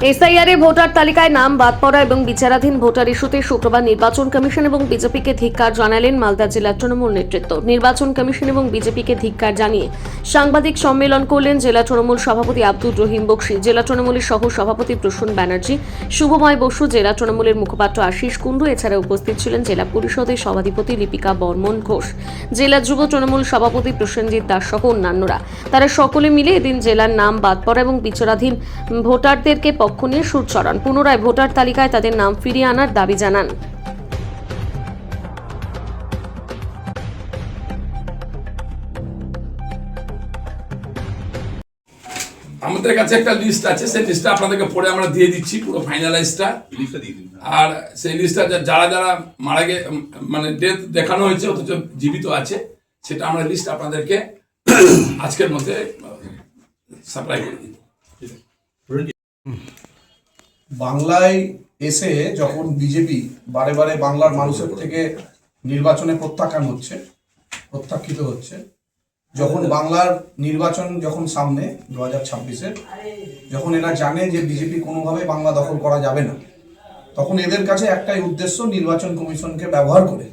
SIR voter তালিকায় নাম বাদ পড়া এবং বিচারাধীন ভোটার ইস্যুতে শুক্রবার নির্বাচন কমিশন এবং বিজেপিকে ধিক্কার জানালেন মালদা জেলার তৃণমূল নেতৃত্ব। নির্বাচন কমিশন এবং বিজেপিকে ধিক্কার জানিয়ে সাংবাদিক সম্মেলন করলেন জেলা তৃণমূল সভাপতি আব্দুর রহিম বক্সী, জেলা তৃণমূলের সহ সভাপতি প্রসূন ব্যানার্জি, শুভময় বসু, জেলা তৃণমূলের মুখপাত্র আশিস কুণ্ডু। এছাড়া উপস্থিত ছিলেন জেলা পরিষদের সভাধিপতি লিপিকা বর্মন ঘোষ, জেলা যুব তৃণমূল সভাপতি প্রসেনজিৎ দাস সহ অন্যান্যরা। তারা সকলে মিলে এদিন জেলার নাম বাদ পড়া এবং বিচারাধীন ভোটারদেরকে পক্ষ নিয়ে সুর চড়ান। পুনরায় ভোটার তালিকায় তাদের নাম ফিরিয়ে আনার দাবি জানান। আমাদের কাছে একটা লিস্ট আছে, সেই লিস্টটা আপনাদেরকে পড়ে আমরা দিয়ে দিচ্ছি, পুরো ফাইনালাইজটা। আর সেই লিস্টটা যারা যারা মারা গে মানে ডেথ দেখানো হয়েছে অথচ জীবিত আছে, সেটা আমরা লিস্ট আপনাদেরকে আজকের মধ্যে সাপ্লাই করে দিই। বাংলায় এসে যখন বিজেপি বারে বারে বাংলার মানুষের থেকে নির্বাচনে প্রত্যাখ্যিত হচ্ছে, যখন বাংলার নির্বাচন যখন সামনে 2026-এর, যখন এরা জানে যে বিজেপি কোনোভাবে বাংলা দখল করা যাবে না, তখন এদের কাছে একটাই উদ্দেশ্য, নির্বাচন কমিশনকে ব্যবহার করে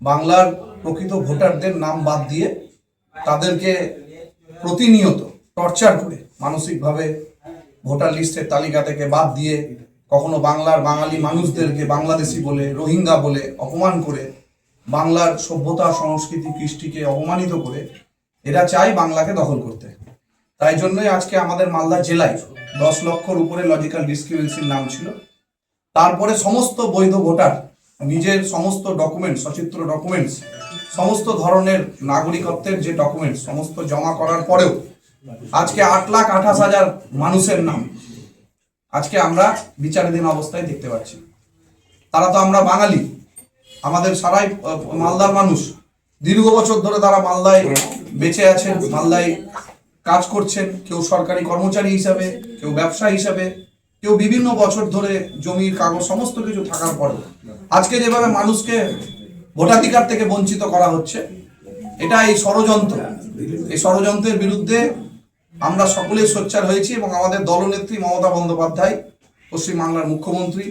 বাংলার প্রকৃত ভোটারদের নাম বাদ দিয়ে তাদেরকে প্রতিনিয়ত টর্চার করে মানসিকভাবে ভোটার লিস্টের তালিকা থেকে বাদ দিয়ে, কখনো বাংলার বাঙালি মানুষদেরকে বাংলাদেশি বলে, রোহিঙ্গা বলে অপমান করে, বাংলার সভ্যতা সংস্কৃতি কৃষ্টিকে অপমানিত করে এরা চায় বাংলাকে দখল করতে। তাই জন্যই আজকে আমাদের মালদা জেলায় 10 লক্ষর উপরে লজিক্যাল ডিসক্রিপেন্সির নাম ছিল। তারপরে সমস্ত বৈধ ভোটার নিজের সমস্ত ডকুমেন্টস, সচিত্র ডকুমেন্টস, সমস্ত ধরনের নাগরিকত্বের যে ডকুমেন্টস সমস্ত জমা করার পরেও আজকে 8,28,000 মানুষের নাম আজকে আমরা বিচারাধীন অবস্থায় দেখতে পাচ্ছি। তারা তো আমরা বাঙালি, আমাদের সারাই মালদার মানুষ, দীর্ঘ বছর ধরে তারা মালদায় বেঁচে আছেন, মালদায় কাজ করছেন, কেউ সরকারি কর্মচারী হিসাবে, কেউ ব্যবসা হিসাবে, কেউ বিভিন্ন বছর ধরে জমির কাগজ সমস্ত কিছু থাকার পরে আজকে যেভাবে মানুষকে ভোটাধিকার থেকে বঞ্চিত করা হচ্ছে, এটা এই ষড়যন্ত্রের বিরুদ্ধে আমরা সকলেই সোচ্চার হয়েছি। এবং আমাদের দলনেত্রী মমতা বন্দ্যোপাধ্যায়, পশ্চিমবাংলার মুখ্যমন্ত্রী,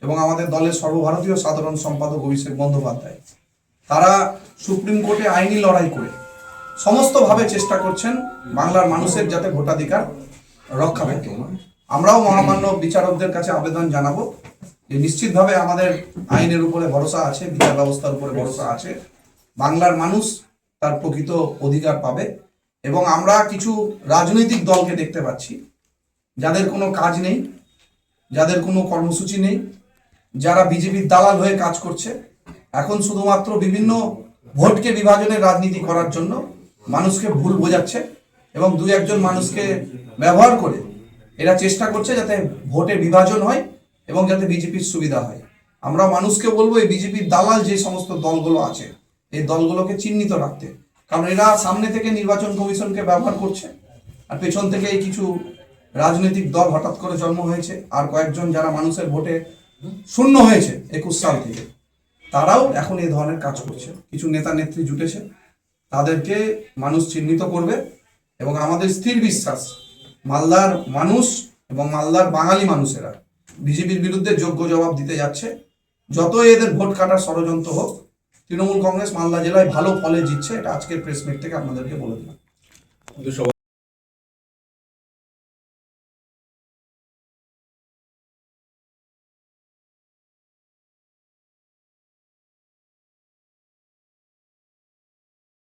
এবং আমাদের দলের সর্বভারতীয় সাধারণ সম্পাদক অভিষেক বন্দ্যোপাধ্যায়, তারা সুপ্রিম কোর্টে আইনি লড়াই করে সমস্তভাবে চেষ্টা করছেন বাংলার মানুষের যাতে ভোটাধিকার রক্ষা থাকে। আমরাও মহামান্য বিচারকদের কাছে আবেদন জানাবো যে নিশ্চিতভাবে আমাদের আইনের উপরে ভরসা আছে, বিচার ব্যবস্থার উপরে ভরসা আছে, বাংলার মানুষ তার প্রকৃত অধিকার পাবে। এবং আমরা কিছু রাজনৈতিক দলকে দেখতে পাচ্ছি যাদের কোনো কাজ নেই, যাদের কোনো কর্মসূচি নেই, যারা বিজেপির দালাল হয়ে কাজ করছে, এখন শুধুমাত্র বিভিন্ন ভোটকে বিভাজনের রাজনীতি করার জন্য মানুষকে ভুল বোঝাচ্ছে এবং 2-1 মানুষকে ব্যবহার করে এরা চেষ্টা করছে যাতে ভোটে বিভাজন হয় এবং যাতে বিজেপির সুবিধা হয়। আমরা মানুষকে বলবো এই বিজেপির দালাল যে সমস্ত দলগুলো আছে, এই দলগুলোকে চিহ্নিত রাখতে, কারণ এরা সামনে থেকে নির্বাচন কমিশনকে ব্যবহার করছে, আর পেছন থেকে এই কিছু রাজনৈতিক দল হঠাৎ করে জন্ম হয়েছে, আর কয়েকজন যারা মানুষের ভোটে শূন্য হয়েছে 21 সাল থেকে, তারাও এখন এই ধরনের কাজ করছে। কিছু নেতা নেত্রী জুটেছে, তাদেরকে মানুষ চিহ্নিত করবে এবং আমাদের স্থির বিশ্বাস মালদার মানুষ এবং মালদার বাঙালি মানুষেরা বিজেপির বিরুদ্ধে যোগ্য জবাব দিতে যাচ্ছে। যতই এদের ভোট কাটার ষড়যন্ত্র হোক, তৃণমূল কংগ্রেস মালদা জেলায় ভালো ফলে জিতছে, এটা আজকের প্রেস মিট থেকে আপনাদেরকে বলে দিলাম।